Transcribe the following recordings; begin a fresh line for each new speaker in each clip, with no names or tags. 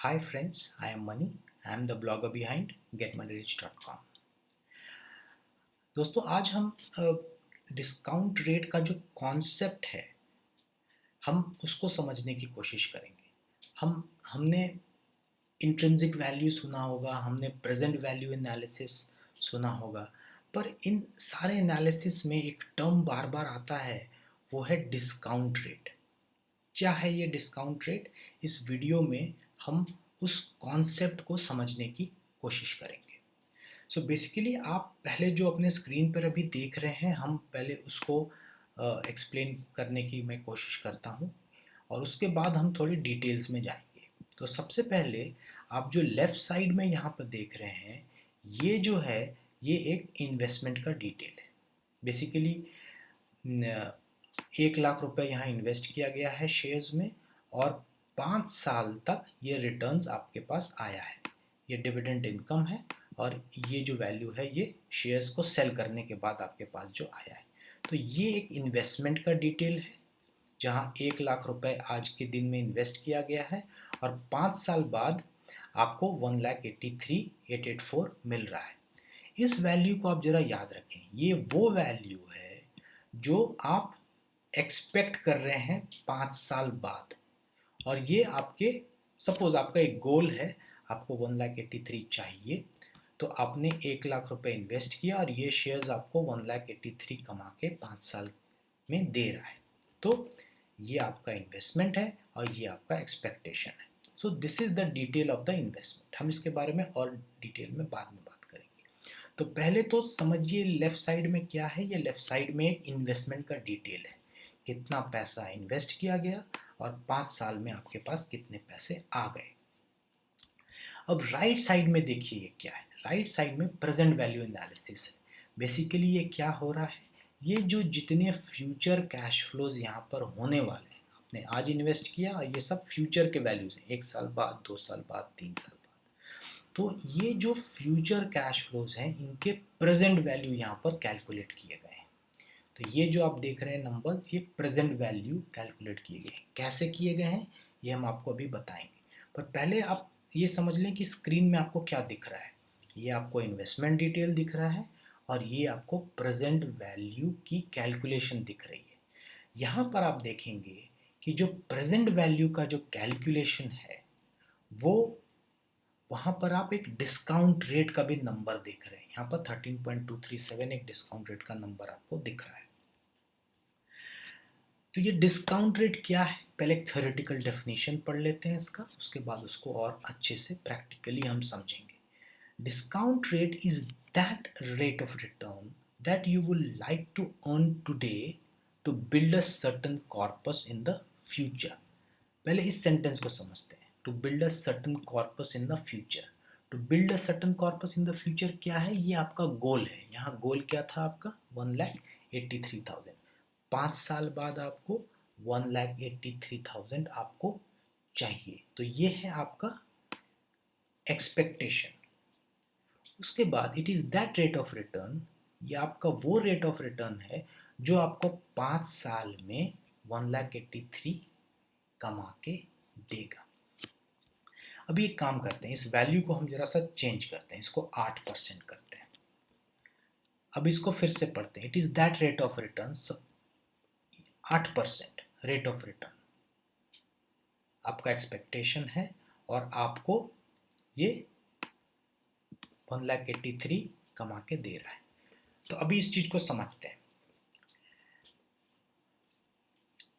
Hi friends, I am Mani. I am the blogger behind getmoneyRich.com. दोस्तों आज हम discount rate का जो कॉन्सेप्ट है हम उसको समझने की कोशिश करेंगे। हमने इंट्रिंसिक वैल्यू सुना होगा, हमने प्रेजेंट वैल्यू एनालिसिस सुना होगा, पर इन सारे एनालिसिस में एक टर्म बार बार आता है, वो है डिस्काउंट रेट। क्या है ये डिस्काउंट रेट? इस वीडियो में हम उस कॉन्सेप्ट को समझने की कोशिश करेंगे। सो बेसिकली आप पहले जो अपने स्क्रीन पर अभी देख रहे हैं, हम पहले उसको एक्सप्लेन करने की मैं कोशिश करता हूँ और उसके बाद हम थोड़ी डिटेल्स में जाएंगे। तो सबसे पहले आप जो लेफ़्ट साइड में यहाँ पर देख रहे हैं, ये जो है ये एक इन्वेस्टमेंट का डिटेल है। बेसिकली 1 लाख रुपए यहाँ इन्वेस्ट किया गया है शेयर्स में और 5 साल तक ये रिटर्न्स आपके पास आया है। ये डिविडेंड इनकम है और ये जो वैल्यू है ये शेयर्स को सेल करने के बाद आपके पास जो आया है। तो ये एक इन्वेस्टमेंट का डिटेल है जहाँ 1 लाख रुपए आज के दिन में इन्वेस्ट किया गया है और 5 साल बाद आपको 1,83,884 मिल रहा है। इस वैल्यू को आप जरा याद रखें, ये वो वैल्यू है जो आप एक्सपेक्ट कर रहे हैं 5 साल बाद। और ये आपके सपोज आपका एक गोल है, आपको 1,83,000 चाहिए, तो आपने 1 लाख रुपए इन्वेस्ट किया और ये शेयर्स आपको 1,83,000 कमा के 5 साल में दे रहा है। तो ये आपका इन्वेस्टमेंट है और ये आपका एक्सपेक्टेशन है। So this is the detail of the investment. हम इसके बारे में और डिटेल में बाद में बात करेंगे। तो पहले तो समझिए लेफ्ट साइड में क्या है। ये लेफ्ट साइड में एक इन्वेस्टमेंट का डिटेल है, कितना पैसा इन्वेस्ट किया गया और 5 साल में आपके पास कितने पैसे आ गए। अब राइट साइड में देखिए ये क्या है। राइट साइड में प्रेजेंट वैल्यू एनालिसिस है। बेसिकली ये क्या हो रहा है, ये जो जितने फ्यूचर कैश फ्लोज यहाँ पर होने वाले हैं, आपने आज इन्वेस्ट किया और ये सब फ्यूचर के वैल्यूज हैं, 1 साल बाद, 2 साल बाद, 3 साल बाद। तो ये जो फ्यूचर कैश फ्लोज हैं इनके प्रेजेंट वैल्यू यहाँ पर कैलकुलेट किए गए हैं। तो ये जो आप देख रहे हैं नंबर्स, ये प्रेजेंट वैल्यू कैलकुलेट किए गए हैं। कैसे किए गए हैं ये हम आपको अभी बताएंगे, पर पहले आप ये समझ लें कि स्क्रीन में आपको क्या दिख रहा है। ये आपको इन्वेस्टमेंट डिटेल दिख रहा है और ये आपको प्रेजेंट वैल्यू की कैलकुलेशन दिख रही है। यहाँ पर आप देखेंगे कि जो प्रेजेंट वैल्यू का जो कैलकुलेशन है वो, वहाँ पर आप एक डिस्काउंट रेट का भी नंबर देख रहे हैं। यहाँ पर 13.237 एक डिस्काउंट रेट का नंबर आपको दिख रहा है। तो ये डिस्काउंट रेट क्या है, पहले एक थ्योरेटिकल डेफिनेशन पढ़ लेते हैं इसका, उसके बाद उसको और अच्छे से प्रैक्टिकली हम समझेंगे। Discount rate is that rate of return that you would like to earn today to build a certain corpus in the future. पहले इस सेंटेंस को समझते हैं। To build a certain corpus in the future. To build a certain corpus in the future क्या है, ये आपका गोल है। यहाँ गोल क्या था आपका, 1,83,000। 5 साल बाद आपको 1,83,000 आपको चाहिए। तो ये है आपका एक्सपेक्टेशन। उसके बाद it is that rate of return, ये आपका वो रेट ऑफ रिटर्न है जो आपको 5 साल में 1,83,000 कमा के देगा। अभी एक काम करते हैं, इस वैल्यू को हम जरा सा चेंज करते हैं, इसको 8% करते हैं। अब इसको फिर से पढ़ते हैं। It is that rate of return, 8% rate of return आपका एक्सपेक्टेशन है और आपको ये 1,83,000 कमा के दे रहा है। तो अभी इस चीज को समझते हैं।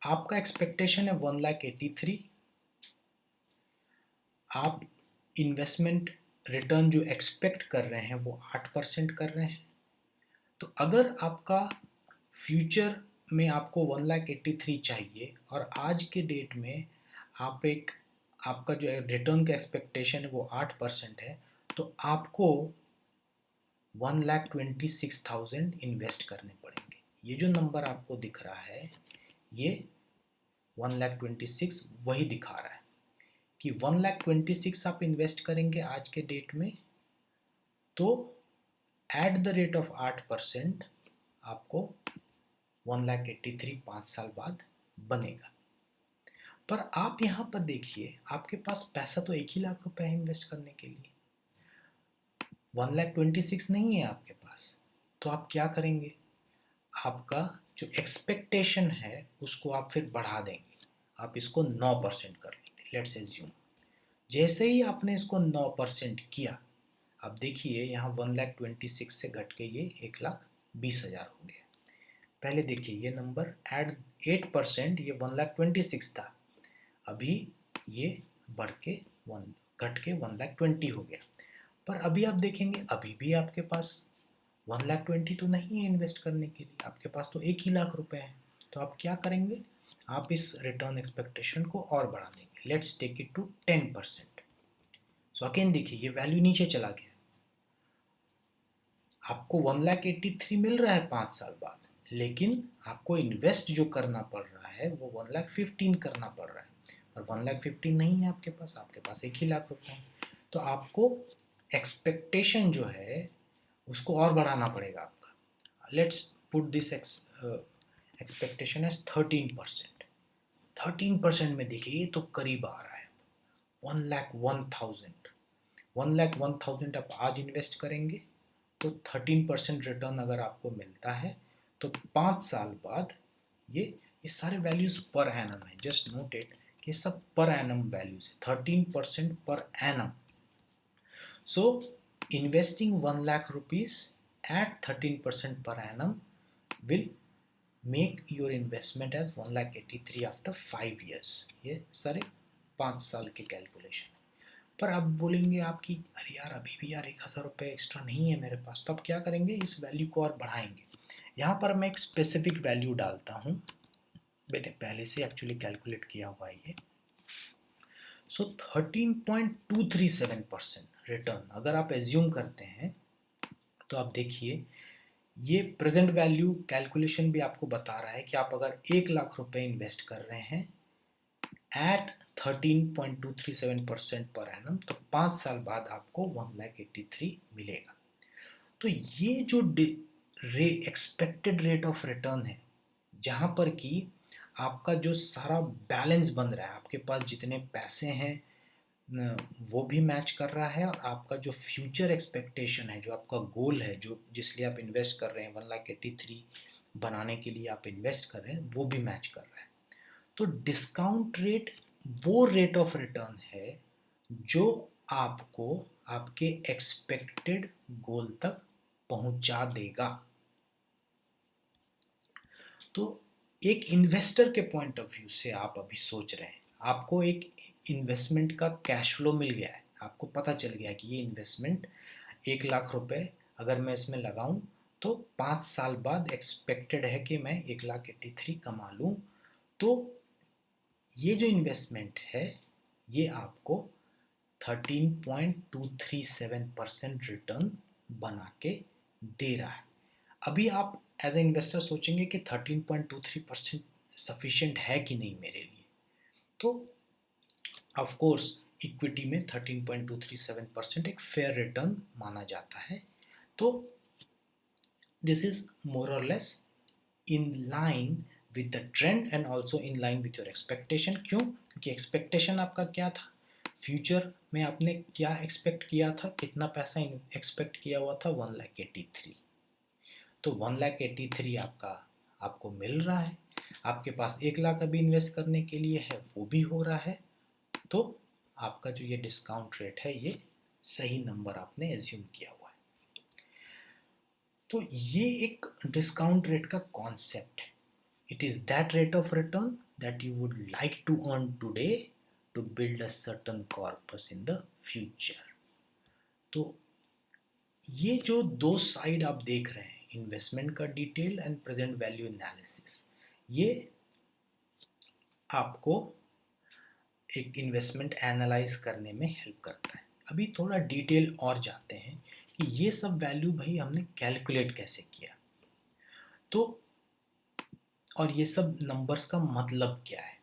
आपका एक्सपेक्टेशन है 1,83,000, आप इन्वेस्टमेंट रिटर्न जो एक्सपेक्ट कर रहे हैं वो 8% कर रहे हैं। तो अगर आपका फ्यूचर में आपको 1,83,000 चाहिए और आज के डेट में आप एक, आपका जो रिटर्न का एक्सपेक्टेशन है वो 8% है, तो आपको 1,26,000 इन्वेस्ट करने पड़ेंगे। ये जो नंबर आपको दिख रहा है ये 1,26,000 वही दिखा रहा है कि 1,26,000 आप इन्वेस्ट करेंगे आज के डेट में, तो एट द रेट ऑफ 8% आपको 1,83,000 5 साल बाद बनेगा। पर आप यहाँ पर देखिए, आपके पास पैसा तो 1 ही लाख रुपए है इन्वेस्ट करने के लिए, 1,26,000 नहीं है आपके पास। तो आप क्या करेंगे, आपका जो एक्सपेक्टेशन है उसको आप फिर बढ़ा देंगे, आप इसको 9% कर लेंगे, लेट्स एज्यूम। जैसे ही आपने इसको 9% किया, आप देखिए यहाँ 1,26,000 से घट के ये 1,20,000 हो गया। पहले देखिए ये नंबर एड 8%, ये 1,26,000 था, अभी ये बढ़ के घट के 1,20,000 हो गया। पर अभी आप देखेंगे अभी भी आपके पास 1,20,000 तो नहीं है इन्वेस्ट करने के लिए, आपके पास तो 1 ही लाख रुपए है। तो आप क्या करेंगे, आप इस रिटर्न एक्सपेक्टेशन को और बढ़ा देंगे, let's take it to 10%। So again देखिए ये वैल्यू नीचे चला गया, आपको 1,83,000 मिल रहा है 5 साल बाद, लेकिन आपको इन्वेस्ट जो करना पड़ रहा है वो 1,15,000 करना पड़ रहा है, और 1,15,000 नहीं है आपके पास 1 ही लाख रुपए है। तो आपको एक्सपेक्टेशन जो है उसको और बढ़ाना पड़ेगा आपका। Let's put this expectation as 13%। 13% में देखिए ये तो करीब आ रहा है, 1,01,000। 1,01,000 आप आज इन्वेस्ट करेंगे तो 13% रिटर्न अगर आपको मिलता है तो 5 साल बाद ये सारे वैल्यूज पर एनम है, जस्ट नोट इट कि सब पर एनम वैल्यूज है, 13% per annum. So investing 1 lakh rupees at 13% per annum will make your investment as 1,83,000 after 5 years। ये सारे 5 साल के कैलकुलेशन है। पर अब बोलेंगे आपकी अरे यार अभी भी यार 1,000 रुपये एक्स्ट्रा नहीं है मेरे पास, तो अब क्या करेंगे, इस वैल्यू को और बढ़ाएंगे। यहाँ पर मैं एक स्पेसिफिक वैल्यू डालता हूँ, मैंने पहले से एक्चुअली कैलकुलेट किया हुआ है ये। सो 13.237% रिटर्न अगर आप एज्यूम करते हैं तो आप देखिए ये प्रेजेंट वैल्यू कैलकुलेशन भी आपको बता रहा है कि आप अगर 1 लाख रुपए इन्वेस्ट कर रहे हैं एट 13.237% पर एनम तो 5 साल बाद आपको 1,83,000 मिलेगा। तो ये जो एक्सपेक्टेड रेट ऑफ रिटर्न है, जहां पर कि आपका जो सारा बैलेंस बन रहा है, आपके पास जितने पैसे हैं वो भी मैच कर रहा है, और आपका जो फ्यूचर एक्सपेक्टेशन है, जो आपका गोल है, जो जिसलिए आप इन्वेस्ट कर रहे हैं 1,83,000 बनाने के लिए आप इन्वेस्ट कर रहे हैं, वो भी मैच कर रहा है। तो डिस्काउंट रेट वो रेट ऑफ रिटर्न है जो आपको आपके एक्सपेक्टेड गोल तक पहुंचा देगा। तो एक इन्वेस्टर के पॉइंट ऑफ व्यू से आप अभी सोच रहे हैं, आपको एक इन्वेस्टमेंट का कैश फ्लो मिल गया है, आपको पता चल गया कि ये इन्वेस्टमेंट 1 लाख रुपए अगर मैं इसमें लगाऊं तो 5 साल बाद एक्सपेक्टेड है कि मैं 1,83,000 कमा लूं। तो ये जो इन्वेस्टमेंट है ये आपको 13.237% रिटर्न बना के दे रहा है। अभी आप एज ए इन्वेस्टर सोचेंगे कि 13.23% सफिशिएंट है कि नहीं मेरे लिए, तो ऑफ कोर्स इक्विटी में 13.237% एक फेयर रिटर्न माना जाता है। तो दिस इज मोर और less in line with the trend and also in line with your expectation. क्यों? क्योंकि एक्सपेक्टेशन आपका क्या था, फ्यूचर में आपने क्या एक्सपेक्ट किया था, कितना पैसा एक्सपेक्ट किया हुआ था, 1,83,000। तो 1,83,000 आपको मिल रहा है, आपके पास 1 लाख अभी इन्वेस्ट करने के लिए है, वो भी हो रहा है। तो आपका जो ये डिस्काउंट रेट है ये सही नंबर आपने एज्यूम किया हुआ है। तो ये एक डिस्काउंट रेट का कॉन्सेप्ट है। It is that rate of return that you would like to earn today to build a certain corpus in the future. तो ये जो दो साइड आप देख रहे हैं, इन्वेस्टमेंट का detail and present value analysis, ये आपको एक इन्वेस्टमेंट एनालाइज करने में हेल्प करता है। अभी थोड़ा डिटेल और जाते हैं कि ये सब वैल्यू भाई हमने कैलकुलेट कैसे किया, तो और ये सब नंबर्स का मतलब क्या है।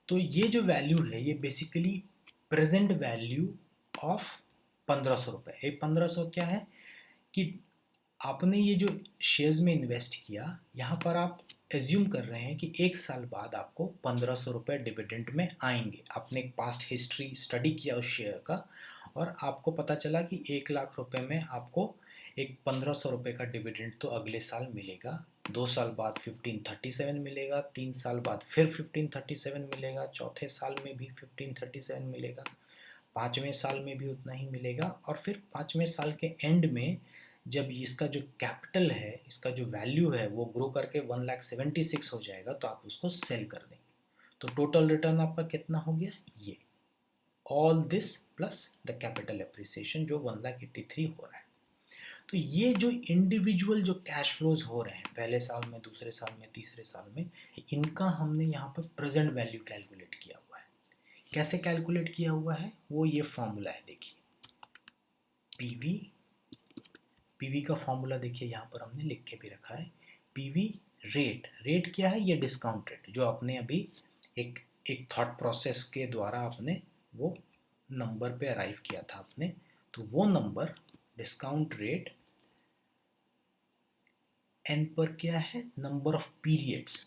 तो ये जो वैल्यू है ये बेसिकली प्रेजेंट वैल्यू ऑफ 1,500 रुपये। ये 1,500 क्या है कि आपने ये जो शेयर्स में इन्वेस्ट किया, यहाँ पर आप एज्यूम कर रहे हैं कि 1 साल बाद आपको 1500 रुपये डिविडेंड में आएंगे। आपने एक पास्ट हिस्ट्री स्टडी किया उस शेयर का और आपको पता चला कि 1 लाख रुपए में आपको एक 1500 रुपये का डिविडेंड तो अगले साल मिलेगा, 2 साल बाद 1537 मिलेगा, 3 साल बाद फिर 1537 मिलेगा, चौथे साल में भी 1537 मिलेगा, 5वें साल में भी उतना ही मिलेगा और फिर 5वें साल के एंड में जब इसका जो कैपिटल है, इसका जो वैल्यू है वो ग्रो करके 1,76,000 हो जाएगा तो आप उसको सेल कर देंगे। तो टोटल रिटर्न आपका कितना हो गया, ये all this plus the capital appreciation जो 1,83,000 हो रहा है। तो ये जो इंडिविजुअल जो कैश फ्लोज हो रहे हैं पहले साल में, दूसरे साल में, तीसरे साल में, इनका हमने यहाँ पर प्रेजेंट वैल्यू कैलकुलेट किया हुआ है। कैसे कैलकुलेट किया हुआ है, वो ये फॉर्मूला है, देखिए पीवी, पीवी का फॉर्मूला देखिए यहाँ पर हमने लिख के भी रखा है। पीवी रेट, रेट क्या है, ये डिस्काउंट रेट जो आपने अभी एक एक थॉट प्रोसेस के द्वारा आपने वो नंबर पे अराइव किया था आपने, तो वो नंबर डिस्काउंट रेट एन पर क्या है, नंबर ऑफ पीरियड्स,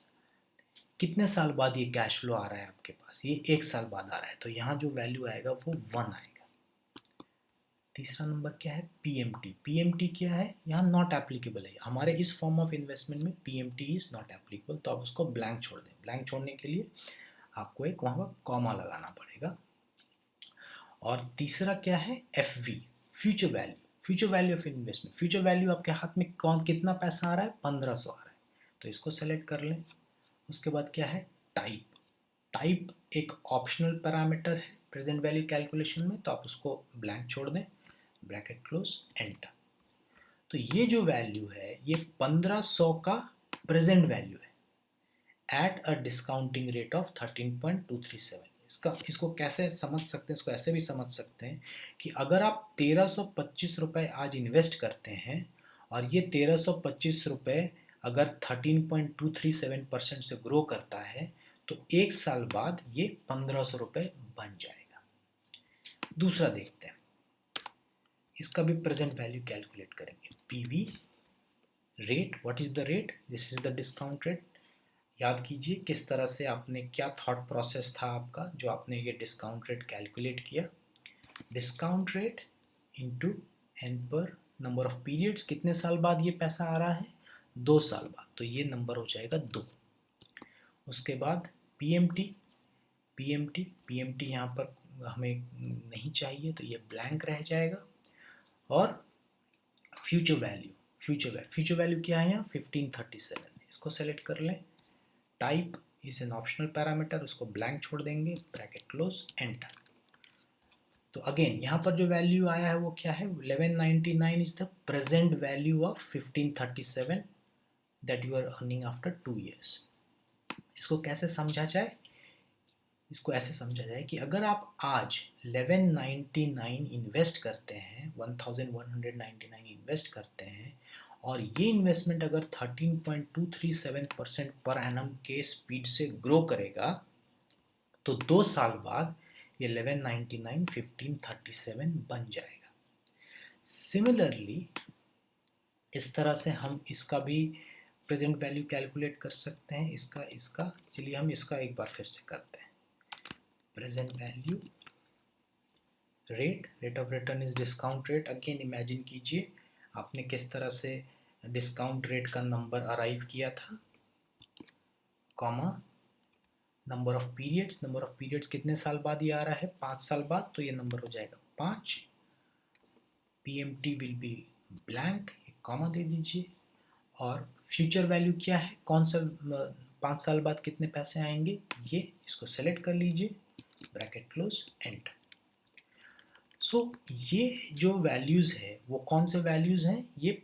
कितने साल बाद ये कैश फ्लो आ रहा है आपके पास, ये 1 साल बाद आ रहा है, तो यहाँ जो वैल्यू आएगा वो 1 आएगा। तीसरा नंबर क्या है, पीएमटी, पीएमटी क्या है, यहाँ नॉट एप्लीकेबल है हमारे इस फॉर्म ऑफ इन्वेस्टमेंट में, पीएमटी इज नॉट एप्लीकेबल, तो आप उसको ब्लैंक छोड़ दें। ब्लैंक छोड़ने के लिए आपको एक वहाँ पर कॉमा लगाना पड़ेगा। और तीसरा क्या है, FV, future value, future value of investment, future value आपके हाथ में कौन कितना पैसा आ रहा है, 1500 आ रहा है, तो इसको सेलेक्ट कर लें। उसके बाद क्या है, टाइप, टाइप एक ऑप्शनल पैरामीटर है प्रेजेंट वैल्यू कैलकुलेशन में, तो आप उसको ब्लैंक छोड़ दें, ब्रैकेट क्लोज, एंटर। तो ये जो वैल्यू है ये 1500 का प्रेजेंट वैल्यू है at a discounting rate of 13.237। इसको कैसे समझ सकते हैं, इसको ऐसे भी समझ सकते हैं कि अगर आप 1325 रुपये आज इन्वेस्ट करते हैं और ये 1325 रुपये अगर 13.237% से ग्रो करता है तो 1 साल बाद ये 1500 रुपये बन जाएगा। दूसरा देखते हैं, इसका भी प्रेजेंट वैल्यू कैलकुलेट करेंगे। PV rate, what is the rate, this is the discount rate. याद कीजिए किस तरह से आपने, क्या थॉट प्रोसेस था आपका जो आपने ये डिस्काउंट रेट कैलकुलेट किया। डिस्काउंट रेट इनटू एन पर नंबर ऑफ पीरियड्स, कितने साल बाद ये पैसा आ रहा है, 2 साल बाद, तो ये नंबर हो जाएगा 2। उसके बाद पीएमटी, पीएमटी, पीएमटी यहाँ पर हमें नहीं चाहिए तो ये ब्लैंक रह जाएगा। और फ्यूचर वैल्यू, फ्यूचर वैल्यू क्या है यहाँ, 1537, इसको सेलेक्ट कर लें। Type is an optional parameter, उसको ब्लैंक छोड़ देंगे, ब्रैकेट क्लोज, एंटर। तो अगेन यहाँ पर जो वैल्यू आया है वो क्या है, 1199 is the present value of 1537 that you are earning after 2 years। इसको कैसे समझा जाए, इसको ऐसे समझा जाए कि अगर आप आज 1199 इन्वेस्ट करते हैं, 1199 इन्वेस्ट करते हैं और ये इन्वेस्टमेंट अगर 13.237% पर एनम के स्पीड से ग्रो करेगा तो 2 साल बाद ये 1199 1537 बन जाएगा। सिमिलरली इस तरह से हम इसका भी प्रेजेंट वैल्यू कैलकुलेट कर सकते हैं। इसका चलिए हम इसका एक बार फिर से करते हैं। Present value rate, rate of return is discount rate. Again imagine कीजिए आपने किस तरह से डिस्काउंट रेट का नंबर अराइव किया था, comma number of periods, number of periods कितने साल बाद ये आ रहा है, 5 साल बाद, तो ये नंबर हो जाएगा 5। पीएमटी विल बी ब्लैंक, एक कॉमा दे दीजिए। और फ्यूचर वैल्यू क्या है, कौन सा 5 साल बाद कितने पैसे आएंगे, ये इसको सेलेक्ट कर लीजिए, ब्रैकेट क्लोज, एंटर। सो ये जो वैल्यूज़ है वो कौन से वैल्यूज़ हैं, ये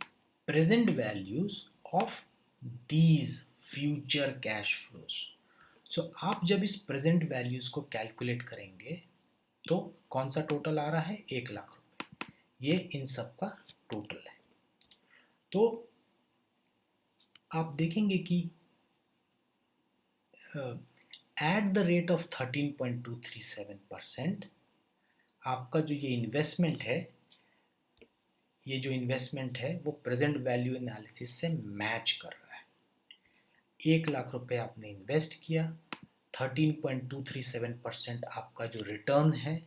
present values of these future cash flows. So आप जब इस प्रेजेंट वैल्यूज़ को कैलकुलेट करेंगे तो कौन सा टोटल आ रहा है, 1 लाख रुपए, ये इन सब का टोटल है। तो आप देखेंगे कि एट द रेट ऑफ 13.237% आपका जो ये इन्वेस्टमेंट है, ये जो इन्वेस्टमेंट है वो प्रेजेंट वैल्यू एनालिसिस से मैच कर रहा है। 1,00,000 आपने इन्वेस्ट किया, 13.237% आपका जो रिटर्न है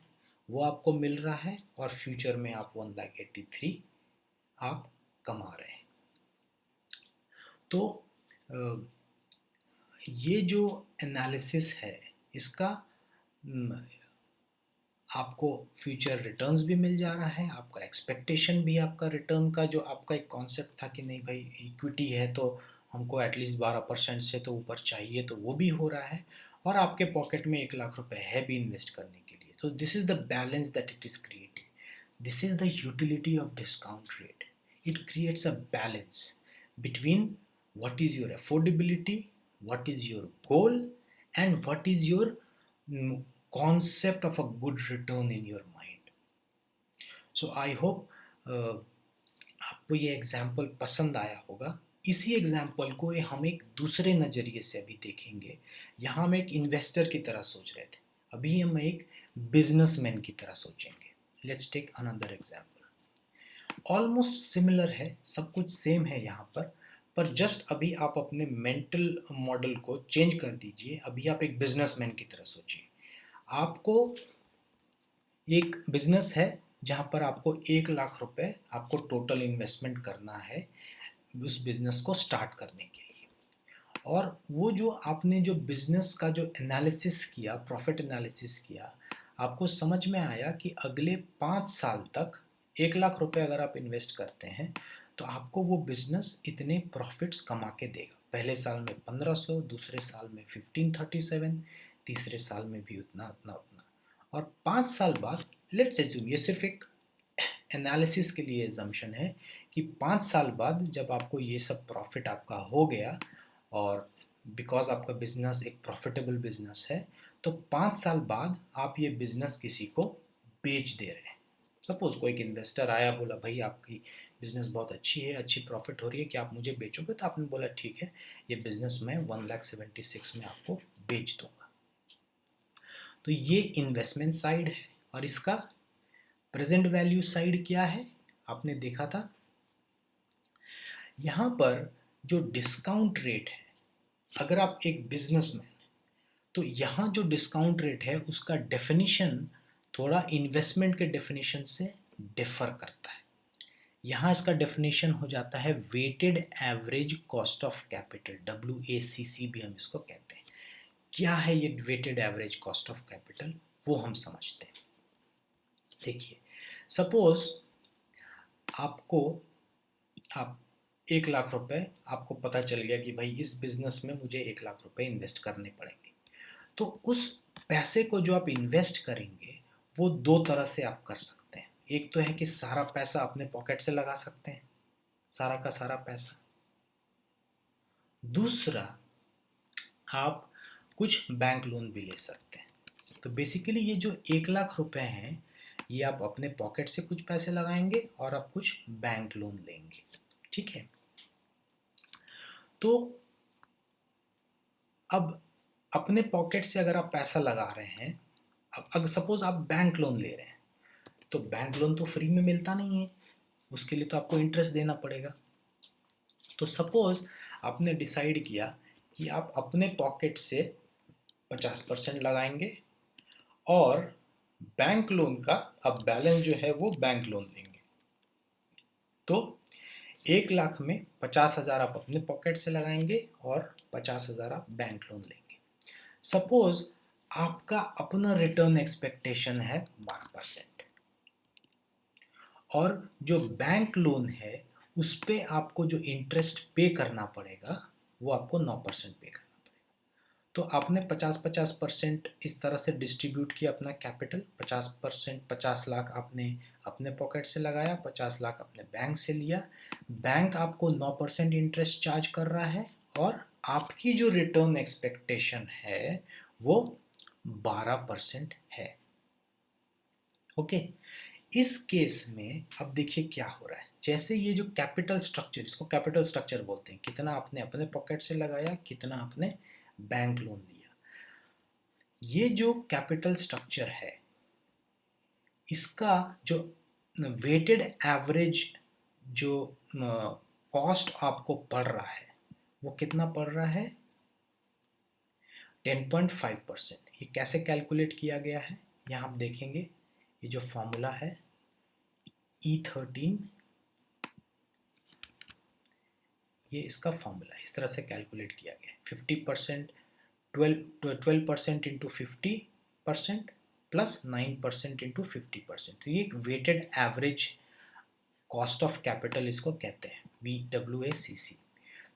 वो आपको मिल रहा है, और फ्यूचर में आप 1,83,000 आप कमा रहे हैं। तो ये जो एनालिसिस है इसका आपको फ्यूचर रिटर्न्स भी मिल जा रहा है, आपका एक्सपेक्टेशन भी, आपका रिटर्न का जो आपका एक कॉन्सेप्ट था कि नहीं भाई इक्विटी है तो हमको एटलीस्ट 12% से तो ऊपर चाहिए, तो वो भी हो रहा है, और आपके पॉकेट में 1,00,000 है भी इन्वेस्ट करने के लिए। तो this is the balance that it is created, this is the utility of discount rate. It creates a balance between what is your affordability, what is your goal, and what is your concept of a good return in your mind. So I hope आपको ये example पसंद आया होगा। इसी example को हम एक दूसरे नज़रिए से अभी देखेंगे। यहाँ हम एक इन्वेस्टर की तरह सोच रहे थे, अभी हम एक बिजनेसमैन की तरह सोचेंगे। Let's take another example. Almost similar है, सब कुछ सेम है यहाँ पर जस्ट अभी आप अपने मेंटल मॉडल को चेंज कर दीजिए। अभी आप एक बिजनेसमैन की तरह सोचिए। आपको एक बिजनेस है जहाँ पर आपको 1,00,000 आपको टोटल इन्वेस्टमेंट करना है उस बिजनेस को स्टार्ट करने के लिए। और वो जो आपने जो बिजनेस का जो एनालिसिस किया, प्रॉफिट एनालिसिस किया, आपको समझ में आया कि अगले 5 साल तक 1,00,000 अगर आप इन्वेस्ट करते हैं तो आपको वो बिजनेस इतने प्रॉफिट्स कमा के देगा। पहले साल में 1500, दूसरे साल में 1537, तीसरे साल में भी उतना उतना उतना, और 5 साल बाद लेट्स एज्यूम, ये सिर्फ एक एनालिसिस के लिए एजम्पशन है कि 5 साल बाद जब आपको ये सब प्रॉफिट आपका हो गया, और बिकॉज आपका बिजनेस एक प्रॉफिटेबल बिजनेस है, तो 5 साल बाद आप ये बिजनेस किसी को बेच दे रहे हैं। सपोज कोई एक इन्वेस्टर आया, बोला भाई आपकी बिजनेस बहुत अच्छी है, अच्छी प्रॉफिट हो रही है, क्या आप मुझे बेचोगे? तो आपने बोला ठीक है, ये बिजनेस मैं 1,76,000 में आपको बेच दूंगा। तो ये इन्वेस्टमेंट साइड है, और इसका प्रेजेंट वैल्यू साइड क्या है आपने देखा था। यहाँ पर जो डिस्काउंट रेट है, अगर आप एक बिजनेसमैन, तो यहाँ जो डिस्काउंट रेट है उसका डेफिनेशन थोड़ा इन्वेस्टमेंट के डेफिनेशन से डिफर करता है। यहाँ इसका डेफिनेशन हो जाता है weighted average cost of capital, WACC भी हम इसको कहते हैं। क्या है ये weighted average cost of capital, वो हम समझते हैं। देखिए, सपोज आपको आप 1,00,000 आपको पता चल गया कि भाई इस बिजनेस में मुझे 1,00,000 इन्वेस्ट करने पड़ेंगे। तो उस पैसे को जो आप इन्वेस्ट करेंगे वो दो तरह से आप कर सकते हैं। एक तो है कि सारा पैसा अपने पॉकेट से लगा सकते हैं, सारा का सारा पैसा। दूसरा, आप कुछ बैंक लोन भी ले सकते हैं। तो बेसिकली ये जो 1,00,000 हैं, ये आप अपने पॉकेट से कुछ पैसे लगाएंगे और आप कुछ बैंक लोन लेंगे, ठीक है। तो अब अपने पॉकेट से अगर आप पैसा लगा रहे हैं, अब अगर सपोज आप बैंक लोन ले रहे हैं, तो बैंक लोन तो फ्री में मिलता नहीं है, उसके लिए तो आपको इंटरेस्ट देना पड़ेगा। तो सपोज आपने डिसाइड किया कि आप अपने पॉकेट से 50% लगाएंगे, और बैंक लोन का अब बैलेंस जो है वो बैंक लोन लेंगे। तो 1,00,000 में 50,000 आप अपने पॉकेट से लगाएंगे और 50,000 आप बैंक लोन लेंगे। सपोज आपका अपना रिटर्न एक्सपेक्टेशन है 12%, और जो बैंक लोन है उस पे आपको जो इंटरेस्ट पे करना पड़ेगा वो आपको 9% पे करना पड़ेगा। तो आपने 50-50% इस तरह से डिस्ट्रीब्यूट किया अपना कैपिटल। 50%, 50 लाख आपने अपने पॉकेट से लगाया, 50 लाख अपने बैंक से लिया। बैंक आपको 9% इंटरेस्ट चार्ज कर रहा है, और आपकी जो रिटर्न एक्सपेक्टेशन है वो 12% है। ओके, इस केस में अब देखिए क्या हो रहा है। जैसे ये जो कैपिटल स्ट्रक्चर, इसको कैपिटल स्ट्रक्चर बोलते हैं, कितना आपने अपने पॉकेट से लगाया, कितना आपने बैंक लोन लिया। ये जो कैपिटल स्ट्रक्चर है, इसका जो वेटेड एवरेज जो कॉस्ट आपको पड़ रहा है वो कितना पड़ रहा है, 10.5%। ये कैसे कैलकुलेट किया गया है, यहाँ आप देखेंगे ये जो फॉर्मूला है E13, ये इसका फॉर्मूला इस तरह से कैलकुलेट किया गया है। 50%, 12% इंटू 50% प्लस 9% इंटू 50%। तो ये एक weighted average cost of capital इसको कहते हैं, WACC।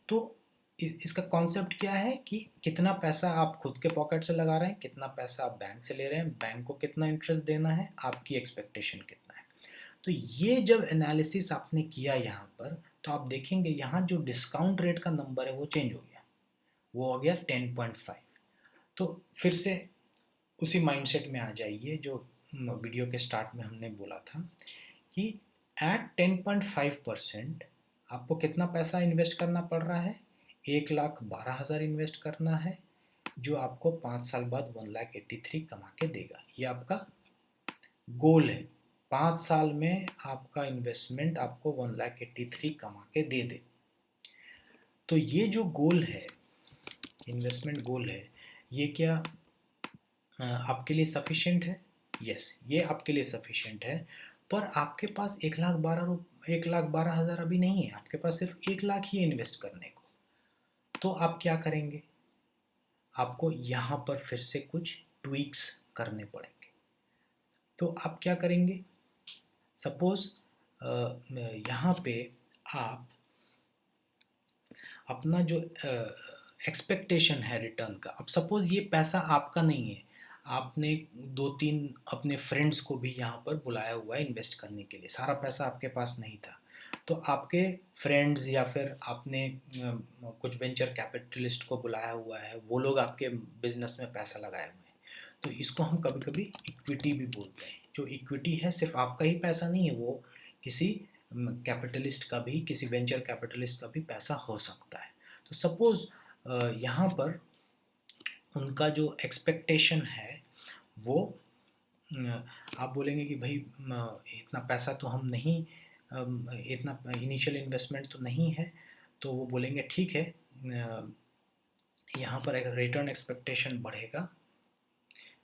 तो इसका कॉन्सेप्ट क्या है कि कितना पैसा आप खुद के पॉकेट से लगा रहे हैं, कितना पैसा आप बैंक से ले रहे हैं, बैंक को कितना इंटरेस्ट देना है, आपकी एक्सपेक्टेशन कितना है। तो ये जब एनालिसिस आपने किया यहाँ पर, तो आप देखेंगे यहाँ जो डिस्काउंट रेट का नंबर है वो चेंज हो गया, वो हो गया 10.5। तो फिर से उसी माइंडसेट में आ जाइए जो वीडियो के स्टार्ट में हमने बोला था कि एट 10.5% आपको कितना पैसा इन्वेस्ट करना पड़ रहा है, 1,12,000 इन्वेस्ट करना है, जो आपको 5 साल बाद 1,83,000 कमा के देगा। ये आपका गोल है, 5 साल में आपका इन्वेस्टमेंट आपको 1,83,000 कमा के दे दे। तो ये जो गोल है, इन्वेस्टमेंट गोल है, ये क्या आपके लिए सफिशिएंट है? यस, ये आपके लिए सफिशिएंट है, पर आपके पास 1,12,000 अभी नहीं है, आपके पास सिर्फ 1,00,000 ही है इन्वेस्ट करने को। तो आप क्या करेंगे, आपको यहाँ पर फिर से कुछ ट्वीक्स करने पड़ेंगे। तो आप क्या करेंगे, सपोज यहाँ पे आप अपना जो एक्सपेक्टेशन है रिटर्न का, अब सपोज ये पैसा आपका नहीं है, आपने 2-3 अपने फ्रेंड्स को भी यहाँ पर बुलाया हुआ है इन्वेस्ट करने के लिए, सारा पैसा आपके पास नहीं था। तो आपके फ्रेंड्स या फिर आपने कुछ वेंचर कैपिटलिस्ट को बुलाया हुआ है, वो लोग आपके बिजनेस में पैसा लगाए हुए हैं। तो इसको हम कभी कभी इक्विटी भी बोलते हैं। जो इक्विटी है सिर्फ आपका ही पैसा नहीं है, वो किसी कैपिटलिस्ट का भी, किसी वेंचर कैपिटलिस्ट का भी पैसा हो सकता है। तो सपोज यहाँ पर उनका जो एक्सपेक्टेशन है वो आप बोलेंगे कि भाई इतना पैसा तो हम नहीं, इतना इनिशियल इन्वेस्टमेंट तो नहीं है। तो वो बोलेंगे ठीक है, यहाँ पर एक रिटर्न एक्सपेक्टेशन बढ़ेगा,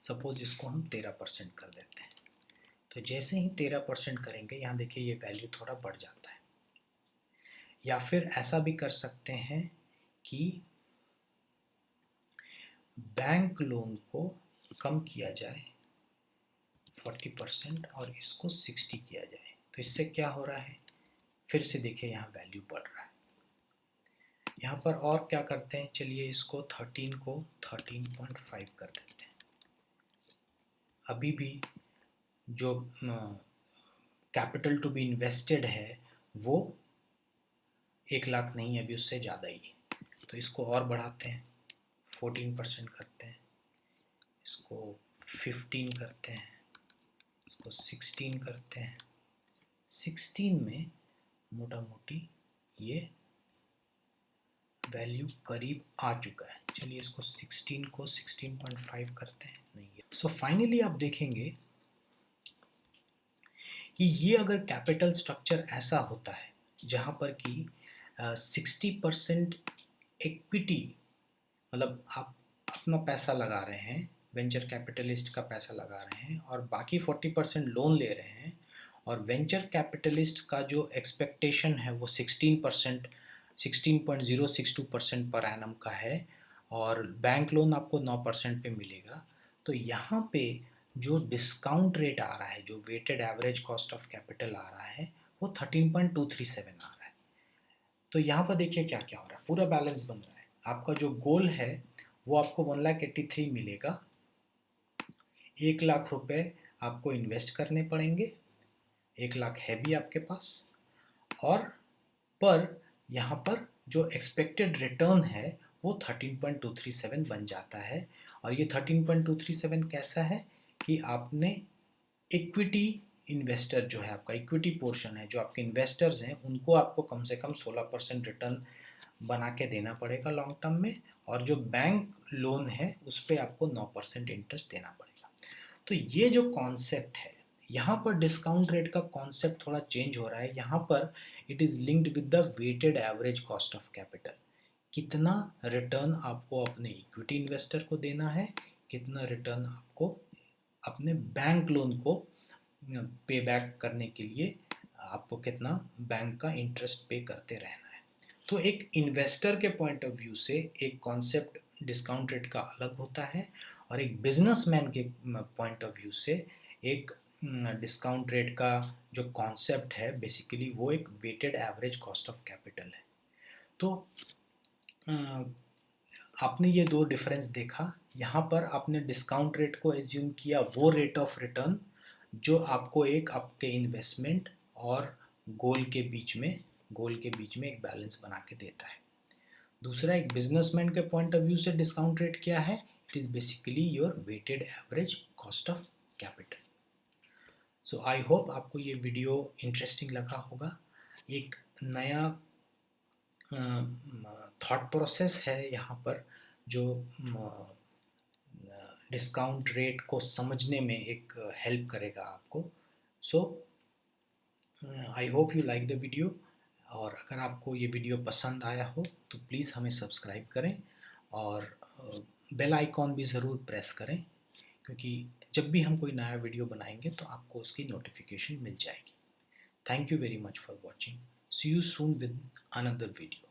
सपोज इसको हम 13% कर देते हैं। तो जैसे ही 13% करेंगे, यहाँ देखिए ये वैल्यू थोड़ा बढ़ जाता है। या फिर ऐसा भी कर सकते हैं कि बैंक लोन को कम किया जाए 40% और इसको 60 किया जाए। तो इससे क्या हो रहा है, फिर से देखिए यहाँ वैल्यू बढ़ रहा है। यहाँ पर और क्या करते हैं, चलिए इसको 13 को 13.5 कर देते हैं। अभी भी जो कैपिटल टू बी इन्वेस्टेड है वो 1,00,000 नहीं है, अभी उससे ज़्यादा ही है। तो इसको और बढ़ाते हैं, 14% करते हैं, इसको 15 करते हैं, इसको 16 करते हैं। 16 में मोटा मोटी ये वैल्यू करीब आ चुका है। चलिए इसको 16 को 16.5 करते हैं, नहीं है। सो फाइनली आप देखेंगे कि ये अगर कैपिटल स्ट्रक्चर ऐसा होता है जहाँ पर कि 60% इक्विटी, मतलब आप अपना पैसा लगा रहे हैं, वेंचर कैपिटलिस्ट का पैसा लगा रहे हैं, और बाकी 40% लोन ले रहे हैं, और वेंचर कैपिटलिस्ट का जो एक्सपेक्टेशन है वो 16.062% पर एनम का है, और बैंक लोन आपको 9% पे मिलेगा। तो यहाँ पे जो डिस्काउंट रेट आ रहा है, जो weighted average cost of capital आ रहा है, वो 13.237 आ रहा है। तो यहाँ पर देखिए क्या क्या हो रहा है, पूरा बैलेंस बन रहा है। आपका जो गोल है वो आपको 1,83,000 मिलेगा, 1,00,000 रुपए आपको इन्वेस्ट करने पड़ेंगे, 1,00,000 है भी आपके पास, और पर यहाँ पर जो एक्सपेक्टेड रिटर्न है वो 13.237 बन जाता है। और ये 13.237 कैसा है कि आपने इक्विटी इन्वेस्टर जो है, आपका इक्विटी पोर्शन है, जो आपके इन्वेस्टर्स हैं, उनको आपको कम से कम 16% रिटर्न बना के देना पड़ेगा लॉन्ग टर्म में, और जो बैंक लोन है उस पर आपको 9% इंटरेस्ट देना पड़ेगा। तो ये जो कॉन्सेप्ट है, यहाँ पर डिस्काउंट रेट का कॉन्सेप्ट थोड़ा चेंज हो रहा है। यहाँ पर it is linked with the weighted average cost of capital, कितना रिटर्न आपको अपने इक्विटी इन्वेस्टर को देना है, कितना रिटर्न आपको अपने बैंक लोन को पे बैक करने के लिए आपको कितना बैंक का इंटरेस्ट पे करते रहना है। तो एक इन्वेस्टर के पॉइंट ऑफ व्यू से एक कॉन्सेप्ट डिस्काउंट रेट का अलग होता है, और एक बिजनेसमैन के पॉइंट ऑफ व्यू से एक डिस्काउंट रेट का जो कॉन्सेप्ट है बेसिकली वो एक weighted average cost of capital है। तो आपने ये दो डिफरेंस देखा। यहाँ पर आपने डिस्काउंट रेट को एज्यूम किया वो रेट ऑफ रिटर्न जो आपको एक आपके इन्वेस्टमेंट और गोल के बीच में एक बैलेंस बना के देता है। दूसरा, एक बिजनेसमैन के पॉइंट ऑफ व्यू से डिस्काउंट रेट क्या है? It is basically your weighted average cost of capital. So I hope आपको ये वीडियो इंटरेस्टिंग लगा होगा। एक नया थॉट प्रोसेस है यहाँ पर जो डिस्काउंट रेट को समझने में एक हेल्प करेगा आपको। So I hope you like the video, और अगर आपको ये वीडियो पसंद आया हो तो प्लीज़ हमें सब्सक्राइब करें और बेल आइकॉन भी ज़रूर प्रेस करें, क्योंकि जब भी हम कोई नया वीडियो बनाएंगे तो आपको उसकी नोटिफिकेशन मिल जाएगी। Thank you very much for watching. See you soon with another video.